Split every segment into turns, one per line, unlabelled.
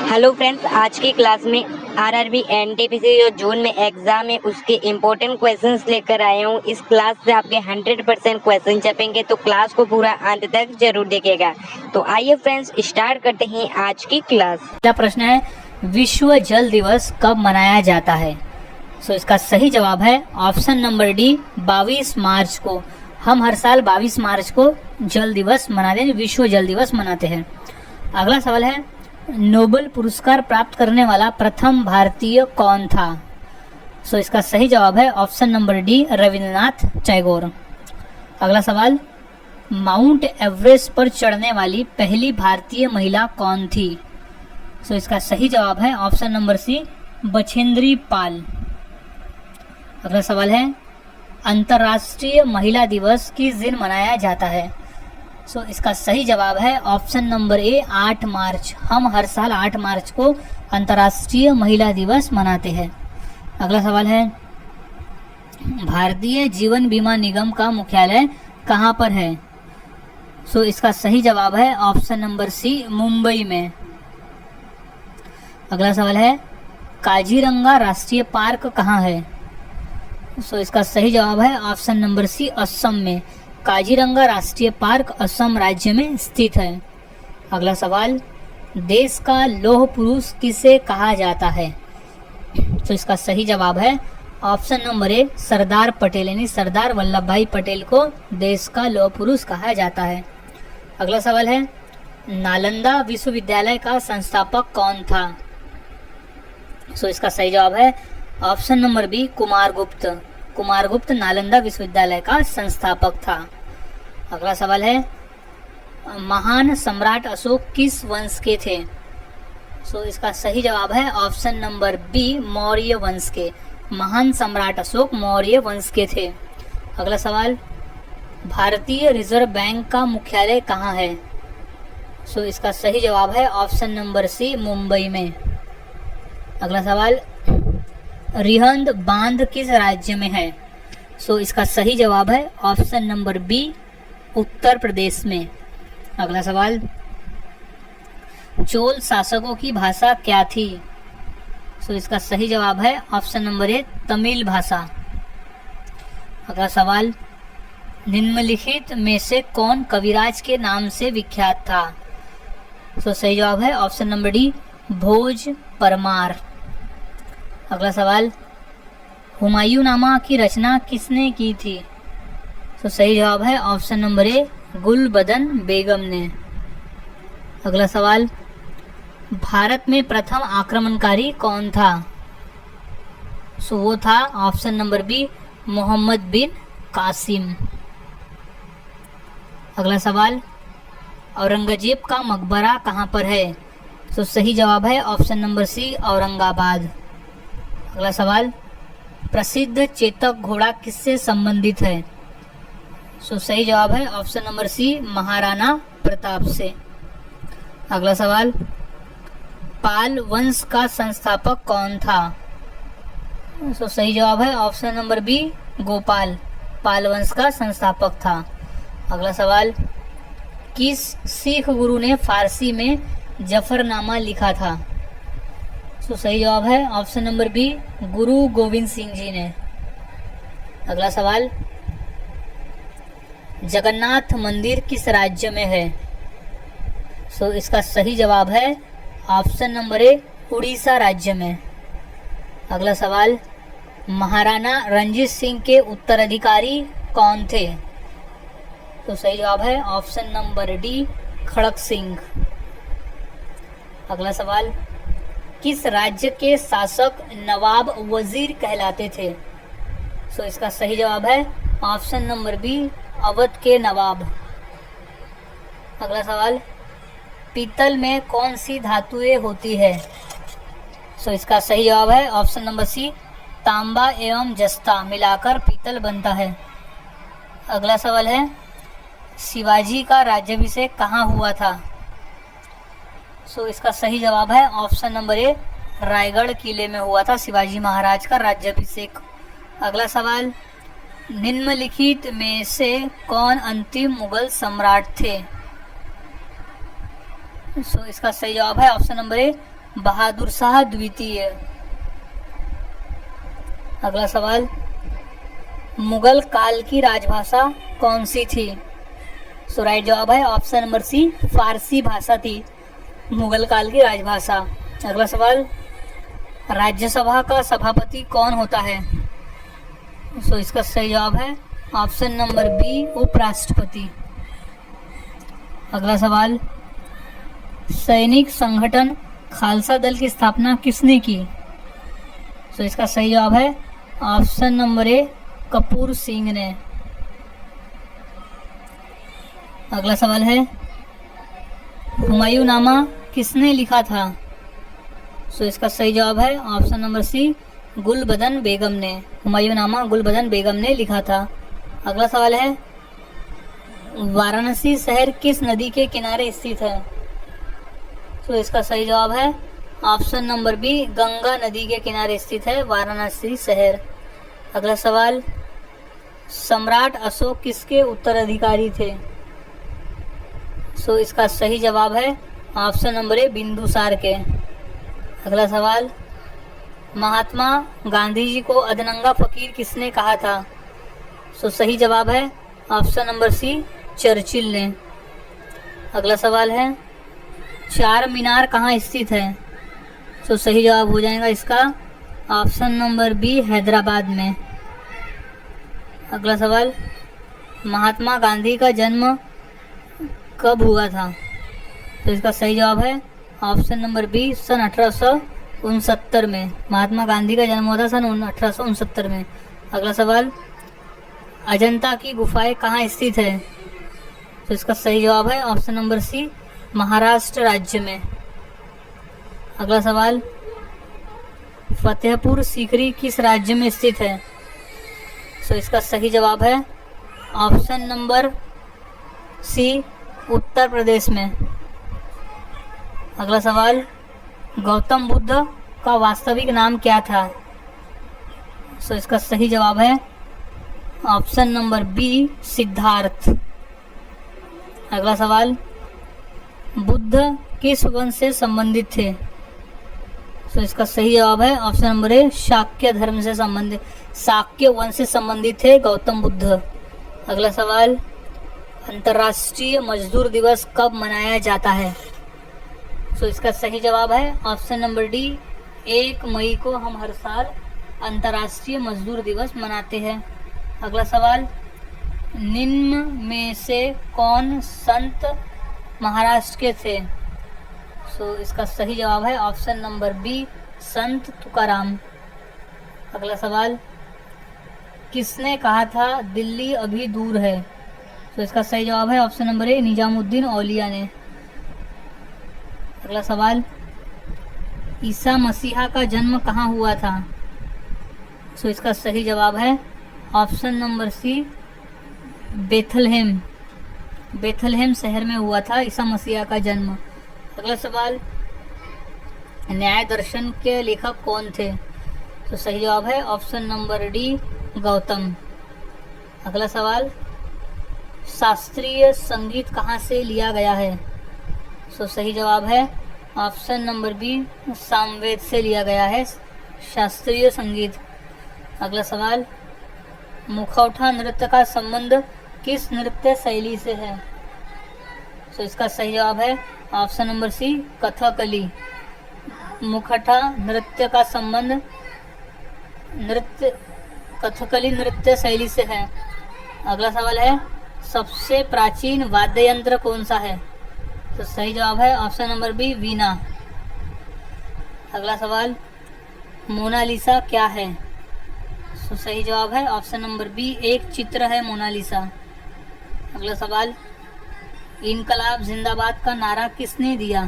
Hello friends, आज की class में आरआरबी एनटीपीसी जो जून में एग्जाम है उसके इम्पोर्टेंट क्वेश्चंस लेकर आया हूँ। इस क्लास से आपके 100% क्वेश्चन छपेंगे, तो क्लास को पूरा अंत तक जरूर देखिएगा। तो आइए फ्रेंड्स, स्टार्ट करते हैं आज की क्लास।
पहला प्रश्न है, विश्व जल दिवस कब मनाया जाता है? इसका सही जवाब है ऑप्शन नंबर डी, 22 मार्च को। हम हर साल 22 मार्च को जल दिवस मनाते हैं, विश्व जल दिवस मनाते हैं। अगला सवाल है, नोबेल पुरस्कार प्राप्त करने वाला प्रथम भारतीय कौन था? इसका सही जवाब है option number D, Rabindranath Tagore. अगला सवाल, माउंट एवरेस्ट पर चढ़ने वाली पहली भारतीय महिला कौन थी? इसका सही जवाब है ऑप्शन नंबर सी, बछेंद्री पाल। अगला सवाल है, अंतर्राष्ट्रीय महिला दिवस किस दिन मनाया जाता है? इसका सही जवाब है ऑप्शन नंबर ए, 8 मार्च। हम हर साल 8 मार्च को अंतर्राष्ट्रीय महिला दिवस मनाते हैं। अगला सवाल है, भारतीय जीवन बीमा निगम का मुख्यालय कहाँ पर है? इसका सही जवाब है ऑप्शन नंबर सी, मुंबई में। अगला सवाल है, काजीरंगा राष्ट्रीय पार्क कहाँ है? इसका सही जवाब है ऑप्शन नंबर सी, असम में। काजीरंगा राष्ट्रीय पार्क असम राज्य में स्थित है। अगला सवाल, देश का लौह पुरुष किसे कहा जाता है? इसका सही जवाब है option number A, Sardar Patel, यानी सरदार वल्लभ भाई पटेल को देश का लौह पुरुष कहा जाता है। अगला सवाल है, नालंदा विश्वविद्यालय का संस्थापक कौन था? इसका सही जवाब है option number B, Kumaragupta. Kumaragupta Nalanda विश्वविद्यालय का संस्थापक था। अगला सवाल है, महान सम्राट अशोक किस वंश के थे? इसका सही जवाब है ऑप्शन नंबर बी, मौर्य वंश के। महान सम्राट अशोक मौर्य वंश के थे। अगला सवाल, भारतीय रिजर्व बैंक का मुख्यालय कहाँ है? इसका सही जवाब है ऑप्शन नंबर सी, मुंबई में। अगला सवाल, रिहंद बांध किस राज्य में है? इसका सही जवाब है option number B, Uttar Pradesh में। अगला सवाल, चोल शासकों की भाषा क्या थी? इसका सही जवाब है ऑप्शन नंबर ए, तमिल भाषा। अगला सवाल, निम्नलिखित में से कौन कविराज के नाम से विख्यात था? सही जवाब है ऑप्शन नंबर डी, भोज परमार। अगला सवाल, हुमायूंनामा की रचना किसने की थी? सही जवाब है ऑप्शन नंबर ए, गुलबदन बेगम ने। अगला सवाल, भारत में प्रथम आक्रमणकारी कौन था? वो था ऑप्शन नंबर बी, मोहम्मद बिन कासिम। अगला सवाल, औरंगजेब का मकबरा कहाँ पर है? सही जवाब है ऑप्शन नंबर सी, औरंगाबाद। अगला सवाल, प्रसिद्ध चेतक घोड़ा किससे संबंधित है? सही जवाब है option number C, Maharana Pratap से। अगला सवाल, पाल वंश का संस्थापक कौन था? सही जवाब है ऑप्शन नंबर बी, गोपाल। पाल वंश का संस्थापक था। अगला सवाल, किस सिख गुरु ने फारसी में जफरनामा लिखा था? सही जवाब है ऑप्शन नंबर बी, गुरु गोविंद सिंह जी ने। अगला सवाल, जगन्नाथ मंदिर किस राज्य में है? इसका सही जवाब है ऑप्शन नंबर ए, उड़ीसा राज्य में। अगला सवाल, महाराणा रणजीत सिंह के उत्तराधिकारी कौन थे? सही जवाब है ऑप्शन नंबर डी, खड़क सिंह। अगला सवाल, किस राज्य के शासक नवाब वजीर कहलाते थे? इसका सही जवाब है ऑप्शन नंबर बी, अवध के नवाब। अगला सवाल, पीतल में कौन सी धातुएं होती है? इसका सही जवाब है ऑप्शन नंबर सी, तांबा एवं जस्ता मिलाकर पीतल बनता है। अगला सवाल है, शिवाजी का राज्याभिषेक कहाँ हुआ था? इसका सही जवाब है ऑप्शन नंबर ए, रायगढ़ किले में हुआ था शिवाजी महाराज का राज्याभिषेक। अगला सवाल, निम्नलिखित में से कौन अंतिम मुगल सम्राट थे? इसका सही जवाब है option number A, Bahadur Shah द्वितीय। अगला सवाल, मुगल काल की राजभाषा कौन सी थी? सो राइट जवाब है ऑप्शन नंबर सी, फारसी भाषा थी मुगल काल की राजभाषा। अगला सवाल, राज्यसभा का सभापति कौन होता है? सो इसका सही जवाब है ऑप्शन नंबर बी, उपराष्ट्रपति। अगला सवाल, सैनिक संगठन खालसा दल की स्थापना किसने की? सो इसका सही जवाब है option number A, Kapoor Singh ने। अगला सवाल है, हुमायूंनामा किसने लिखा था? सो इसका सही जवाब है ऑप्शन नंबर सी, गुलबदन बेगम ने। हुमायूंनामा गुलबदन बेगम ने लिखा था। अगला सवाल है, वाराणसी शहर किस नदी के किनारे स्थित है? तो इसका सही जवाब है ऑप्शन नंबर बी, गंगा नदी के किनारे स्थित है वाराणसी शहर। अगला सवाल, सम्राट अशोक किसके उत्तराधिकारी थे? सो इसका सही जवाब है ऑप्शन नंबर ए, बिंदुसार के। अगला सवाल, महात्मा गांधी जी को अधनंगा फकीर किसने कहा था? सो सही जवाब है ऑप्शन नंबर सी, चर्चिल ने। अगला सवाल है, चार मीनार कहाँ स्थित है? सो सही जवाब हो जाएगा इसका ऑप्शन नंबर बी, हैदराबाद में। अगला सवाल, महात्मा गांधी का जन्म कब हुआ था? तो इसका सही जवाब है ऑप्शन नंबर बी, सन 1869 में। महात्मा गांधी का जन्म हुआ था सन 1869 में। अगला सवाल, अजंता की गुफाएं कहाँ स्थित है? तो इसका सही जवाब है ऑप्शन नंबर सी, महाराष्ट्र राज्य में। अगला सवाल, फतेहपुर सीकरी किस राज्य में स्थित है? तो इसका सही जवाब है ऑप्शन नंबर सी, उत्तर प्रदेश में। अगला सवाल, गौतम बुद्ध का वास्तविक नाम क्या था? तो इसका सही जवाब है ऑप्शन नंबर बी, सिद्धार्थ। अगला सवाल, बुद्ध किस वंश से संबंधित थे? तो इसका सही जवाब है ऑप्शन नंबर ए, शाक्य धर्म से संबंधित, शाक्य वंश से संबंधित थे गौतम बुद्ध। अगला सवाल, अंतर्राष्ट्रीय मजदूर दिवस कब मनाया जाता है? तो इसका सही जवाब है ऑप्शन नंबर डी, 1 मई को हम हर साल अंतर्राष्ट्रीय मजदूर दिवस मनाते हैं। अगला सवाल, निम्न में से कौन संत महाराष्ट्र के थे? सो इसका सही जवाब है ऑप्शन नंबर बी, संत तुकाराम। अगला सवाल, किसने कहा था दिल्ली अभी दूर है? तो इसका सही जवाब है ऑप्शन नंबर ए, निजामुद्दीन औलिया ने। अगला सवाल, ईसा मसीहा का जन्म कहाँ हुआ था? तो इसका सही जवाब है option number C, Bethlehem. Bethlehem शहर में हुआ था ईसा मसीहा का जन्म। अगला सवाल, न्याय दर्शन के लेखक कौन थे? तो सही जवाब है ऑप्शन नंबर डी, गौतम। अगला सवाल, शास्त्रीय संगीत कहाँ से लिया गया है? तो सही जवाब है ऑप्शन नंबर बी, सामवेद से लिया गया है शास्त्रीय संगीत। अगला सवाल, मुखौटा नृत्य का संबंध किस नृत्य शैली से है? तो इसका सही जवाब है ऑप्शन नंबर सी, कथकली। मुखौटा नृत्य का संबंध कथकली नृत्य शैली से है। अगला सवाल है, सबसे प्राचीन वाद्य यंत्र कौन सा है? तो सही जवाब है ऑप्शन नंबर बी, वीणा। अगला सवाल, मोनालिसा क्या है? तो सही जवाब है ऑप्शन नंबर बी, एक चित्र है मोनालिसा। अगला सवाल, इनकलाब जिंदाबाद का नारा किसने दिया?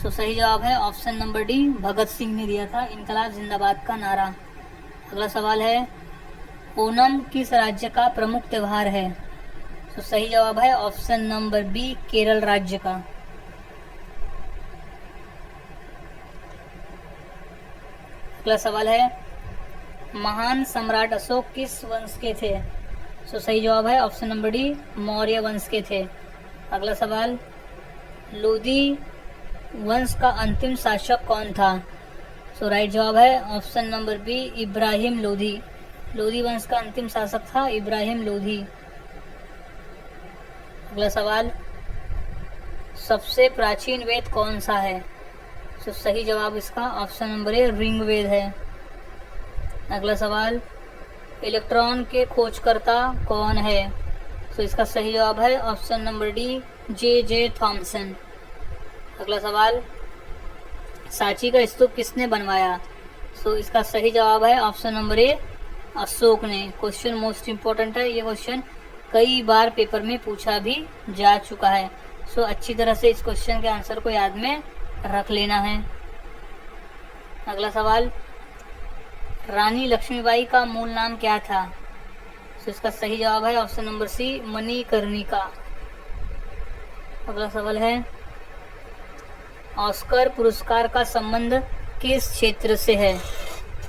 तो सही जवाब है option number D, Bhagat Singh ने दिया था इनकलाब जिंदाबाद का नारा। अगला सवाल है, ओणम किस राज्य का प्रमुख त्यौहार है? तो सही जवाब है ऑप्शन नंबर बी, केरल राज्य का। अगला सवाल है, महान सम्राट अशोक किस वंश के थे? तो सही जवाब है ऑप्शन नंबर डी, मौर्य वंश के थे। अगला सवाल, लोदी वंश का अंतिम शासक कौन था? सो राइट जवाब है option number B, Ibrahim Lodhi. Lodhi वंश का अंतिम शासक था इब्राहिम लोधी। अगला सवाल, सबसे प्राचीन वेद कौन सा है? तो सही जवाब इसका ऑप्शन नंबर ए, ऋग्वेद है। अगला सवाल, इलेक्ट्रॉन के खोजकर्ता कौन है? तो इसका सही जवाब है option number D, J Thomson. अगला सवाल, सांची का स्तूप किसने बनवाया? तो इसका सही जवाब है ऑप्शन नंबर ए, अशोक ने। क्वेश्चन मोस्ट इम्पोर्टेंट है, ये क्वेश्चन कई बार पेपर में पूछा भी जा चुका है। सो अच्छी तरह से इस क्वेश्चन के आंसर को याद में रख लेना है। अगला सवाल, रानी लक्ष्मीबाई का मूल नाम क्या था? तो इसका सही जवाब है ऑप्शन नंबर सी, मणिकर्णिका। अगला सवाल है, ऑस्कर पुरस्कार का संबंध किस क्षेत्र से है?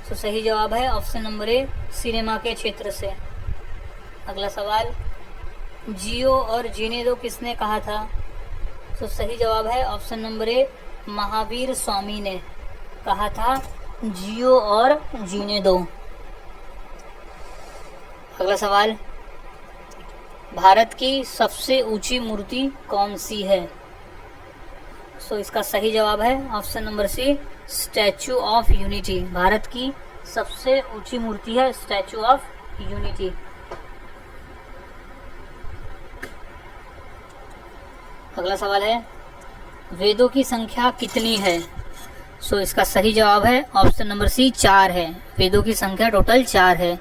तो सही जवाब है ऑप्शन नंबर ए, सिनेमा के क्षेत्र से। अगला सवाल, जियो और जीने दो किसने कहा था? तो सही जवाब है option number A, Mahavir Swami ने कहा था जियो और जीने दो। अगला सवाल, भारत की सबसे ऊंची मूर्ति कौन सी है? सो इसका सही जवाब है option number C, Statue of Unity. Bharat की सबसे ऊंची मूर्ति है स्टैचू ऑफ यूनिटी। अगला सवाल है, वेदों की संख्या कितनी है? सो इसका सही जवाब है ऑप्शन नंबर सी, 4 है। वेदों की संख्या टोटल 4 है।